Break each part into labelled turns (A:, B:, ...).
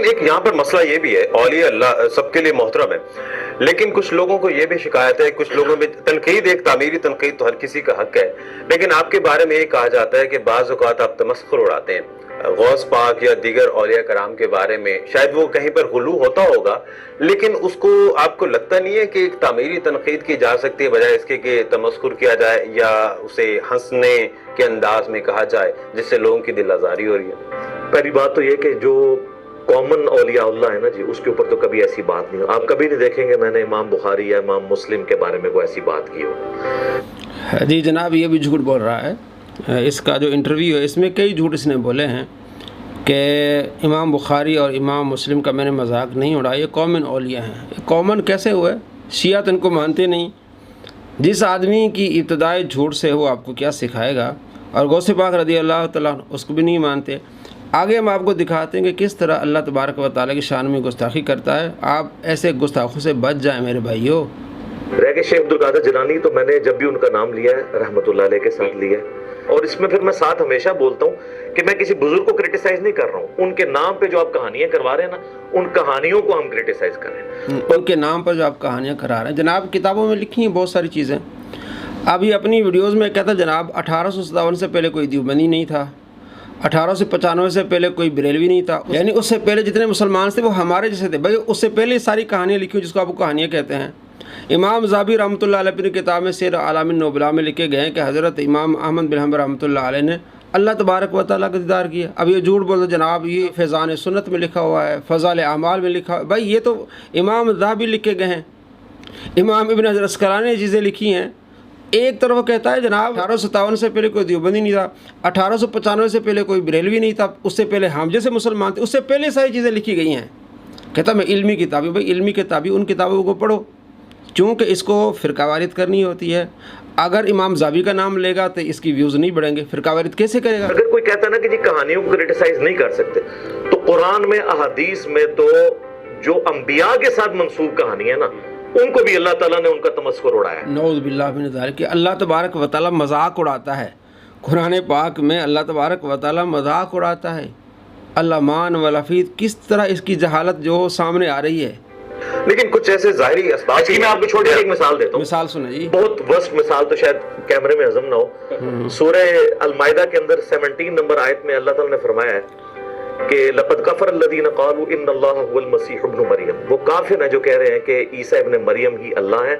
A: لیکن ایک یہاں پر مسئلہ یہ بھی ہے، اولیاء اللہ سب کے لیے محترم ہے، لیکن کچھ لوگوں کو یہ بھی شکایت ہے، کچھ لوگوں میں تنقید، ایک تعمیری تنقید تو ہر کسی کا حق ہے، لیکن آپ کے بارے میں یہ کہا جاتا ہے کہ بعض اوقات آپ تمسخر اڑاتے ہیں غوث پاک یا دیگر اولیاء کرام کے بارے میں، شاید وہ کہیں پر غلو ہوتا ہوگا، لیکن اس کو آپ کو لگتا نہیں ہے کہ ایک تعمیری تنقید کی جا سکتی ہے بجائے اس کے کہ تمسخر کیا جائے یا اسے ہنسنے کے انداز میں کہا جائے جس سے لوگوں کی دل آزاری ہو رہی ہے؟
B: پہلی بات تو یہ کہ جو کامن اولیاء اللہ ہے نا جی، اس کے اوپر تو کبھی ایسی بات نہیں ہو. آپ کبھی نہیں دیکھیں گے میں نے امام بخاری یا امام مسلم کے بارے میں کوئی ایسی بات کی ہو.
C: جی جناب، یہ بھی جھوٹ بول رہا ہے. اس کا جو انٹرویو ہے اس میں کئی جھوٹ اس نے بولے ہیں کہ امام بخاری اور امام مسلم کا میں نے مذاق نہیں اڑایا، یہ کامن اولیاء ہیں. یہ کامن کیسے ہوئے؟ شیعہ تو ان کو مانتے نہیں. جس آدمی کی ابتدائی جھوٹ سے وہ آپ کو کیا سکھائے گا؟ اور غوث پاک رضی اللہ تعالیٰ اس کو بھی نہیں مانتے. آگے ہم آپ کو دکھاتے ہیں کہ کس طرح اللہ تبارک و تعالیٰ کی شان میں گستاخی کرتا ہے. آپ ایسے گستاخوں سے بچ جائیں میرے بھائیو.
B: رہ گئے شیخ عبدالقادر جیلانی، تو میں نے جب بھی ان کا نام لیا ہے رحمۃ اللہ علیہ کے ساتھ لیا ہے، اور اس میں پھر میں ساتھ ہمیشہ بولتا ہوں کہ میں کسی بزرگ کو کرٹیسائز نہیں کر رہا ہوں. ان کے نام پہ جو آپ کہانیاں کروا رہے ہیں نا، ان کہانیوں کو ہم کرٹیسائز کر رہے ہیں.
C: ان کے نام پر جو آپ کہانیاں کرا رہے ہیں، جناب کتابوں میں لکھی ہیں بہت ساری چیزیں. اب یہ اپنی ویڈیوز میں کہتا جناب 1857 سے پہلے کوئی دیوبندی نہیں تھا، 1895 سے پہلے کوئی بریلوی نہیں تھا، یعنی اس سے پہلے جتنے مسلمان تھے وہ ہمارے جیسے تھے. بھائی اس سے پہلے ساری کہانیاں لکھی ہوئی جس کو آپ کہانیاں کہتے ہیں. امام ذہبی رحمۃ اللہ علیہ اپنی کتاب میں سیر اعلام النبلاء میں لکھے گئے ہیں کہ حضرت امام احمد بن حنبل رحمۃ اللہ علیہ نے اللہ تبارک و تعالیٰ کا دیدار کیا. اب یہ جھوٹ بولتے جناب یہ فیضان سنت میں لکھا ہوا ہے، فضائل اعمال میں لکھا ہوا ہے. بھائی یہ تو امام ذہبی لکھے گئے ہیں، امام ابن حجر عسقلانی نے چیزیں لکھی ہیں. ایک طرف وہ کہتا ہے جناب 1857 سے پہلے کوئی دیوبندی نہیں تھا، 1895 سے پہلے کوئی بریلوی نہیں تھا، اس سے پہلے ہم جیسے مسلمان تھے، اس سے پہلے ساری چیزیں لکھی گئی ہیں. کہتا میں علمی کتابیں، بھائی علمی کتابیں ان کتابوں کو پڑھو، چونکہ اس کو فرقہ واریت کرنی ہوتی ہے. اگر امام ذہبی کا نام لے گا تو اس کی ویوز نہیں بڑھیں گے، فرقہ واریت کیسے کرے گا؟
B: اگر کوئی کہتا ہے نا کہ جی کہانیوں کو کرٹیسائز نہیں کر سکتے، تو قرآن میں احادیث میں تو جو انبیاء کے ساتھ منسوب کہانیاں نا، ان کو بھی اللہ تعالیٰ نے ان کا تمسخر اڑایا.
C: نعوذ باللہ من ذالک کہ اللہ تبارک و تعالیٰ مذاق اڑاتا ہے. قرآن پاک میں اللہ تبارک و تعالیٰ مذاق اڑاتا ہے. اللہ مان والافید، کس طرح اس کی جہالت جو سامنے آ رہی ہے.
B: لیکن کچھ ایسے ظاہری اسباب کی میں آپ کو چھوٹی ایک مثال دیتا ہوں.
C: مثال سنیں جی،
B: بہت ورسٹ مثال تو شاید کیمرے میں ہضم نہ ہو. سورہ المائدہ کے اندر 17 نمبر آیت میں اللہ تعالیٰ نے فرمایا ہے کہ لقد کفر الذین قالوا ان اللہ هو المسیح ابن مریم. وہ کافر ہیں جو کہہ رہے ہیں کہ عیسیٰ ابن مریم ہی اللہ ہے.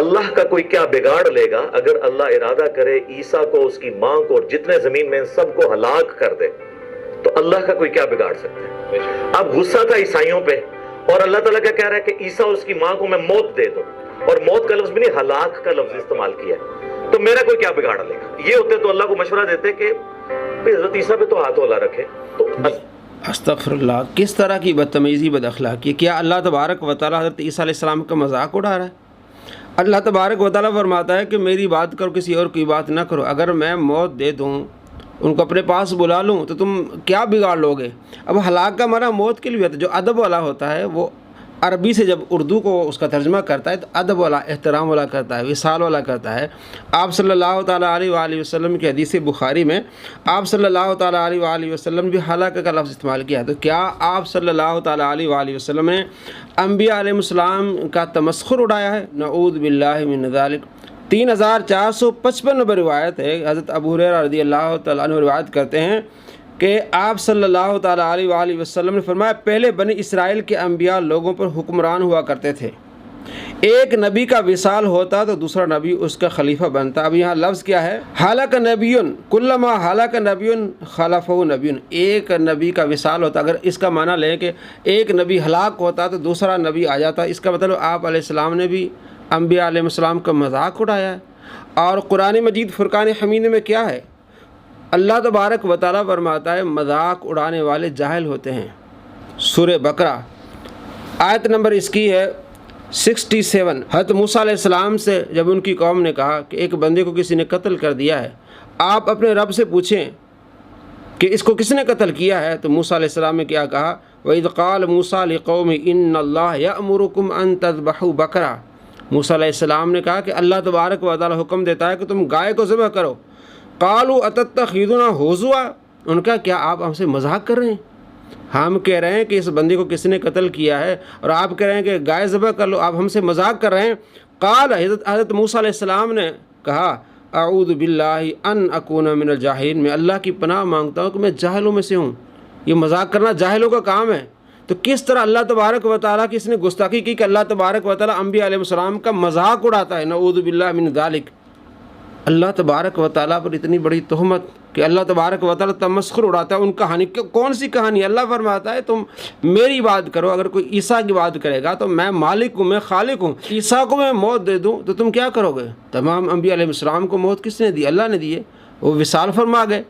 B: اللہ کا کوئی کیا بگاڑ لے گا اگر اللہ ارادہ کرے عیسیٰ کو، اس کی ماں کو اور جتنے زمین میں ان سب کو ہلاک کر دے، تو اللہ کا کوئی کیا بگاڑ سکتا ہے؟ اب غصہ تھا عیسائیوں پہ، اور اللہ تعالیٰ کیا کہہ رہا ہے کہ عیسیٰ اور اس کی ماں کو میں موت دے دوں، اور موت کا لفظ بھی نہیں ہلاک کا لفظ استعمال کیا ہے. تو میرا کوئی کیا بگاڑ لے گا؟ یہ ہوتے تو اللہ کو مشورہ دیتے کہ حضرت عیسیٰ پہ تو ہاتھ والا رکھے. تو
C: استغفر اللہ، کس طرح کی بدتمیزی بد اخلاقی. کیا اللہ تبارک و تعالیٰ حضرت عیسیٰ علیہ السلام کا مذاق اڑا رہا ہے؟ اللہ تبارک و تعالیٰ فرماتا ہے کہ میری بات کرو، کسی اور کی بات نہ کرو. اگر میں موت دے دوں، ان کو اپنے پاس بلا لوں، تو تم کیا بگاڑ لو گے؟ اب ہلاک کا معنی موت کے لیے ہوتا ہے. جو ادب والا ہوتا ہے وہ عربی سے جب اردو کو اس کا ترجمہ کرتا ہے تو ادب والا، احترام والا کرتا ہے، وصال والا کرتا ہے. آپ صلی اللہ تعالیٰ علیہ وآلہ وسلم کی حدیث بخاری میں آپ صلی اللہ تعالیٰ علیہ وآلہ وسلم بھی ہلاک کا لفظ استعمال کیا. تو کیا آپ صلی اللہ تعالیٰ علیہ وآلہ وسلم نے انبیاء علیہ السلام کا تمسخر اڑایا ہے؟ نعوذ باللہ من ذالک. 3455 نمبر روایت ہے، حضرت ابو ہریرہ رضی اللہ تعالیٰ عنہ روایت کرتے ہیں کہ آپ صلی اللہ تعالیٰ علیہ وآلہ وسلم نے فرمایا پہلے بنی اسرائیل کے انبیاء لوگوں پر حکمران ہوا کرتے تھے. ایک نبی کا وصال ہوتا تو دوسرا نبی اس کا خلیفہ بنتا. اب یہاں لفظ کیا ہے؟ ہلاک نبی کلما ہلاک نبی خلفہ نبی. ایک نبی کا وصال ہوتا، اگر اس کا معنی لیں کہ ایک نبی ہلاک ہوتا تو دوسرا نبی آ جاتا، اس کا مطلب آپ علیہ السلام نے بھی انبیاء علیہ السلام کا مذاق اڑایا ہے. اور قرآن مجید فرقان حمید میں کیا ہے؟ اللہ تبارک و تعالیٰ فرماتا ہے مذاق اڑانے والے جاہل ہوتے ہیں. سورہ بقرہ آیت نمبر اس کی ہے 67. حضرت موسیٰ علیہ السلام سے جب ان کی قوم نے کہا کہ ایک بندے کو کسی نے قتل کر دیا ہے، آپ اپنے رب سے پوچھیں کہ اس کو کس نے قتل کیا ہے. تو موسیٰ علیہ السلام نے کیا کہا؟ وَإِذْ قَالَ مُوسَىٰ لِقَوْمِهِ إِنَّ اللَّهَ يَأْمُرُكُمْ أَن تَذْبَحُوا بَقَرَةً. موسیٰ علیہ السلام نے کہا کہ اللہ تبارک و تعالیٰ حکم دیتا ہے کہ تم گائے کو ذبح کرو. قالوا اتتخذنا ہزوا. ان کا کیا آپ ہم سے مذاق کر رہے ہیں؟ ہم کہہ رہے ہیں کہ اس بندے کو کس نے قتل کیا ہے اور آپ کہہ رہے ہیں کہ گائے ذبح کر لو، آپ ہم سے مذاق کر رہے ہیں۔ قال حضرت موسیٰ علیہ السلام نے کہا اعوذ باللہ ان اکون من الجاہلین، میں اللہ کی پناہ مانگتا ہوں کہ میں جاہلوں میں سے ہوں۔ یہ مذاق کرنا جاہلوں کا کام ہے۔ تو کس طرح اللہ تبارک و تعالیٰ کی اس نے گستاخی کی کہ اللہ تبارک و تعالیٰ انبیاء علیہ السلام کا مذاق اڑاتا ہے، نعوذ باللہ من ذالک۔ اللہ تبارک و تعالیٰ پر اتنی بڑی تہمت کہ اللہ تبارک و تعالیٰ تمسخر اڑاتا ہے ان کہانی۔ کون سی کہانی؟ اللہ فرماتا ہے تم میری بات کرو، اگر کوئی عیسیٰ کی بات کرے گا تو میں مالک ہوں، میں خالق ہوں، عیسیٰ کو میں موت دے دوں تو تم کیا کرو گے؟ تمام انبیاء علیہ السلام کو موت کس نے دی؟ اللہ نے دی ہے، وہ وصال فرما گئے۔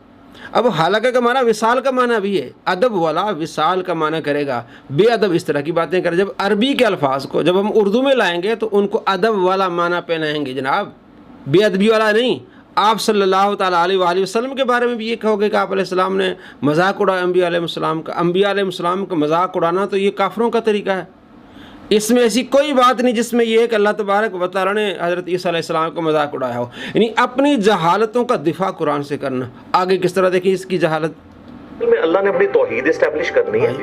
C: اب حالانکہ کا معنی وصال کا معنی بھی ہے، ادب والا وصال کا معنی کرے گا، بے ادب اس طرح کی باتیں کرے۔ جب عربی کے الفاظ کو جب ہم اردو میں لائیں گے تو ان کو ادب والا معنی پہنائیں گے جناب، بے ادبی والا نہیں۔ آپ صلی اللہ تعالیٰ علیہ وآلہ وسلم کے بارے میں بھی یہ کہو گے کہ آپ علیہ السلام نے مذاق اڑایا انبیاء علیہ السلام کا۔ انبیاء علیہ السلام کا مذاق اڑانا تو یہ کافروں کا طریقہ ہے۔ اس میں ایسی کوئی بات نہیں جس میں یہ ہے کہ اللہ تبارک و تعالیٰ نے حضرت عیسیٰ علیہ السلام کو مذاق اڑایا ہو، یعنی اپنی جہالتوں کا دفاع قرآن سے کرنا۔ آگے کس طرح دیکھیں اس کی جہالت
B: میں اللہ نے اپنی توحید اسٹیبلش کرنی ہے،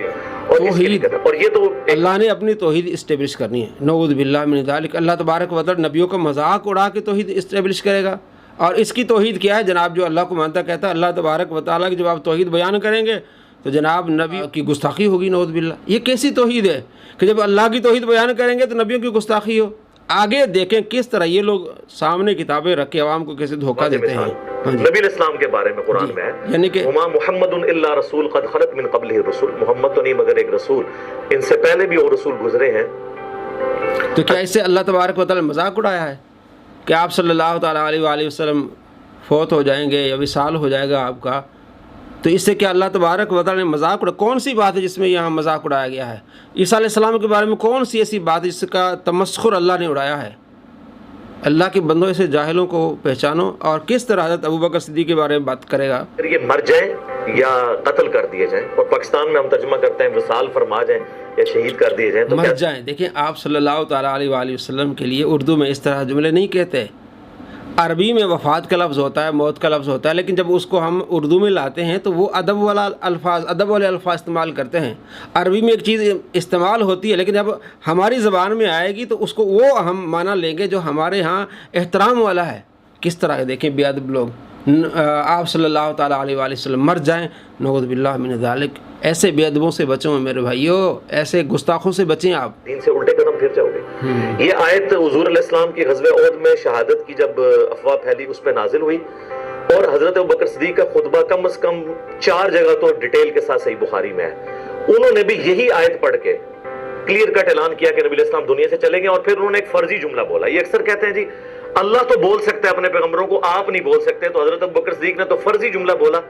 B: اور اس کے لیے کرنا، اور یہ تو
C: اللہ نے اپنی توحید اسٹیبلش کرنی ہے، نعوذ باللہ من ذالک۔ اللہ تبارک و تعالیٰ نبیوں کا مذاق اڑا کے توحید اسٹیبلش کرے گا، اور اس کی توحید کیا ہے جناب؟ جو اللہ کو مانتا کہتا ہے اللہ تبارک و تعالیٰ کی جب آپ توحید بیان کریں گے تو جناب نبی کی گستاخی ہوگی، نعوذ باللہ۔ یہ کیسی توحید ہے کہ جب اللہ کی توحید بیان کریں گے تو نبیوں کی گستاخی ہو؟ آگے دیکھیں کس طرح یہ لوگ سامنے کتابیں رکھ کے عوام کو کیسے دھوکہ دیتے ہیں۔
B: نبی علیہ السلام کے بارے میں قرآن میں ہے،
C: یعنی کہ
B: وما محمد الا رسول قد خلت من قبلہ الرسل، محمد تو نہیں مگر ایک رسول، ان سے پہلے بھی اور رسول گزرے ہیں۔
C: تو کیا اس سے اللہ تبارک و تعالیٰ نے مذاق اڑایا ہے کہ آپ صلی اللہ تعالیٰ علیہ وآلہ وسلم فوت ہو جائیں گے یا وصال ہو جائے گا آپ کا؟ تو اس سے کیا اللہ تبارک و تعالیٰ نے مذاق اڑایا؟ کون سی بات ہے جس میں یہاں مذاق اڑایا گیا ہے؟ عیسیٰ علیہ السلام کے بارے میں کون سی ایسی بات ہے جس کا تمسخر اللہ نے اڑایا ہے؟ اللہ کے بندوں ایسے جاہلوں کو پہچانو۔ اور کس طرح حضرت ابوبکر صدیق کے بارے میں بات کرے گا؟
B: پھر یہ مر جائیں یا قتل کر دیے جائیں، اور پاکستان میں ہم ترجمہ کرتے ہیں وصال فرما جائیں یا شہید کر دیے جائیں، تو
C: مر جائیں۔ دیکھیں آپ صلی اللہ تعالیٰ علیہ وآلہ وسلم کے لیے اردو میں اس طرح جملے نہیں کہتے۔ عربی میں وفات کا لفظ ہوتا ہے، موت کا لفظ ہوتا ہے، لیکن جب اس کو ہم اردو میں لاتے ہیں تو وہ ادب والے الفاظ استعمال کرتے ہیں۔ عربی میں ایک چیز استعمال ہوتی ہے لیکن جب ہماری زبان میں آئے گی تو اس کو وہ ہم معنی لیں گے جو ہمارے ہاں احترام والا ہے۔ کس طرح دیکھیں بے ادب لوگ۔ آپ صلی اللہ تعالیٰ علیہ وآلہ وسلم مر جائیں، نعوذ باللہ من ذالک۔ ایسے بے ادبوں سے بچو میرے بھائیو، ایسے گستاخوں سے بچیں آپ،
B: دین سے الٹے قدم پھر جاؤ گے۔ یہ آیت حضور علیہ السلام کی غزوہ احد میں شہادت کی جب افواہ پھیلی اس پہ نازل ہوئی، اور حضرت ابوبکر صدیق کا خطبہ کم از کم 4 جگہ تو ڈیٹیل کے ساتھ صحیح بخاری میں ہے، انہوں نے بھی یہی آیت پڑھ کے کلیئر کٹ اعلان کیا کہ نبی علیہ السلام دنیا سے چلیں گے، اور پھر انہوں نے ایک فرضی جملہ بولا۔ یہ اکثر کہتے ہیں جی اللہ تو بول سکتا ہے اپنے پیغمبروں کو، آپ نہیں بول سکتے، تو حضرت ابوبکر صدیق نے تو فرضی جملہ بولا،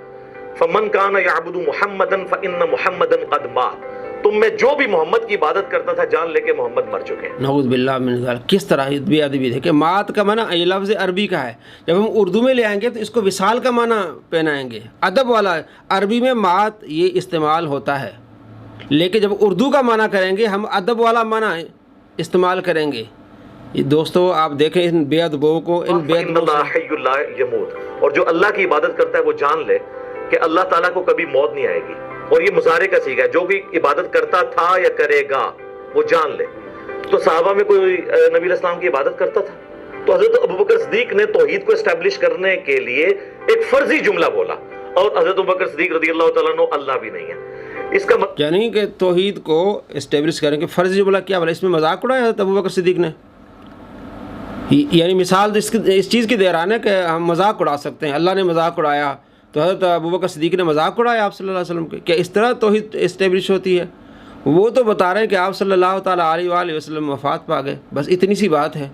B: فمن کان یعبد محمدا فان محمدا قد مات، تم میں جو بھی محمد کی عبادت کرتا تھا جان لے کے محمد مر چکے ہیں۔
C: نعوذ باللہ من ذالک۔ کس طرح بے ادبی ہے کہ مات کا معنی یہ لفظ عربی کا ہے، جب ہم اردو میں لے آئیں گے تو اس کو وصال کا معنی پہنائیں گے، ادب والا۔ عربی میں مات یہ استعمال ہوتا ہے، لیکن جب اردو کا معنی کریں گے ہم ادب والا معنی استعمال کریں گے۔ یہ دوستو آپ دیکھیں ان بے ادبوں کو، ان بے ادبوں
B: اللہ حی لا یموت، اور جو اللہ کی عبادت کرتا ہے وہ جان لے کہ اللہ تعالیٰ کو کبھی موت نہیں آئے گی، اور یہ مضارع کا صیغہ ہے، جو بھی عبادت کرتا تھا یا کرے گا وہ جان لے۔ تو صحابہ میں کوئی نبی علیہ السلام کی عبادت کرتا تھا؟ تو حضرت ابوبکر صدیق نے توحید کو اسٹیبلش کرنے کے لیے ایک فرضی جملہ بولا، اور حضرت ابوبکر صدیق رضی اللہ تعالیٰ عنہ اللہ بھی نہیں ہے۔ اس کا مطلب
C: یعنی کہ توحید کو اسٹیبلش کریں گے، فرضی جملہ کیا بولا؟ اس میں مذاق اڑایا حضرت ابوبکر صدیق نے؟ یعنی مثال اس چیز کی دے رہا ہے کہ ہم مذاق اڑا سکتے ہیں، اللہ نے مذاق اڑایا تو حضرت ابوبکر صدیق نے مذاق اڑایا آپ صلی اللہ علیہ وسلم کے؟ کیا اس طرح توحید اسٹیبلش ہوتی ہے؟ وہ تو بتا رہے ہیں کہ آپ صلی اللہ تعالیٰ علیہ وآلہ وسلم وفات پا گئے، بس اتنی سی بات ہے۔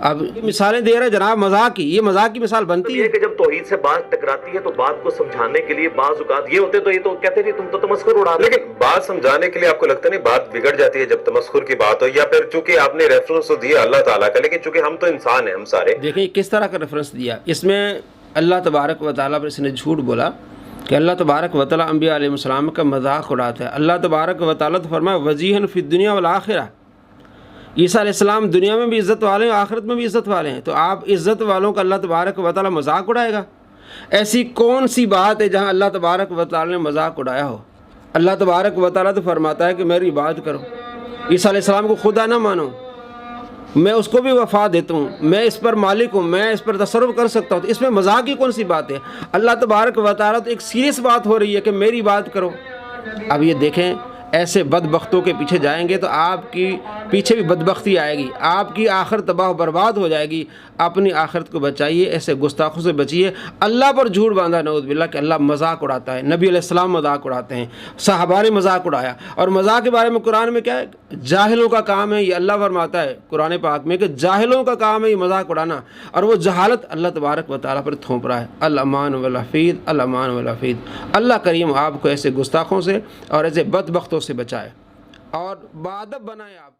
C: اب مثالیں دے رہے ہیں جناب مذاق کی، یہ مذاق کی مثال بنتی ہے
B: کہ جب توحید سے بات ٹکراتی ہے تو بات کو سمجھانے کے لیے بعض اوقات یہ ہوتے تو یہ تو کہتے ہیں تم تو تمسخر اڑا رہے،
A: لیکن بات سمجھانے کے لیے آپ کو لگتا نہیں بات بگڑ جاتی ہے جب تمسخر کی بات ہو، یا پھر چونکہ آپ نے ریفرنس تو دیا اللہ تعالیٰ کا، لیکن چونکہ ہم تو انسان ہیں ہم سارے۔
C: دیکھیں کس طرح کا ریفرنس دیا، اس میں اللہ تبارک و تعالیٰ پر اس نے جھوٹ بولا کہ اللہ تبارک و تعالیٰ انبیاء علیہ السلام کا مذاق اڑاتا ہے۔ اللہ تبارک و تعالیٰ تو فرمایا وجیحاً فی الدنیا والآخرہ، عیسیٰ علیہ السلام دنیا میں بھی عزت والے ہیں، آخرت میں بھی عزت والے ہیں، تو آپ عزت والوں کا اللہ تبارک و تعالیٰ مذاق اڑائے گا؟ ایسی کون سی بات ہے جہاں اللہ تبارک و تعالیٰ نے مذاق اڑایا ہو؟ اللہ تبارک و تعالیٰ تو فرماتا ہے کہ میری عبادت کرو، عیسیٰ علیہ السلام کو خدا نہ مانو، میں اس کو بھی وفا دیتا ہوں، میں اس پر مالک ہوں، میں اس پر تصرف کر سکتا ہوں، تو اس میں مذاق کی کون سی بات ہے؟ اللہ تبارک و تعالیٰ تو ایک سیریس بات ہو رہی ہے کہ میری بات کرو۔ اب یہ دیکھیں ایسے بدبختوں کے پیچھے جائیں گے تو آپ کی پیچھے بھی بدبختی آئے گی، آپ کی آخرت تباہ و برباد ہو جائے گی۔ اپنی آخرت کو بچائیے، ایسے گستاخوں سے بچیے۔ اللہ پر جھوٹ باندھا نعوذ باللہ کہ اللہ مذاق اڑاتا ہے، نبی علیہ السلام مذاق اڑاتے ہیں، صحابہ نے مذاق اڑایا، اور مذاق کے بارے میں قرآن میں کیا ہے؟ جاہلوں کا کام ہے، یہ اللہ فرماتا ہے قرآن پاک میں کہ جاہلوں کا کام ہے یہ مذاق اڑانا، اور وہ جہالت اللہ تبارک و تعالیٰ پر تھوپ رہا ہے۔ الامان والحفیظ، الامان والحفیظ۔ اللہ کریم آپ کو ایسے گستاخوں سے اور ایسے بدبختوں سے بچائے اور باادب بنائے آپ۔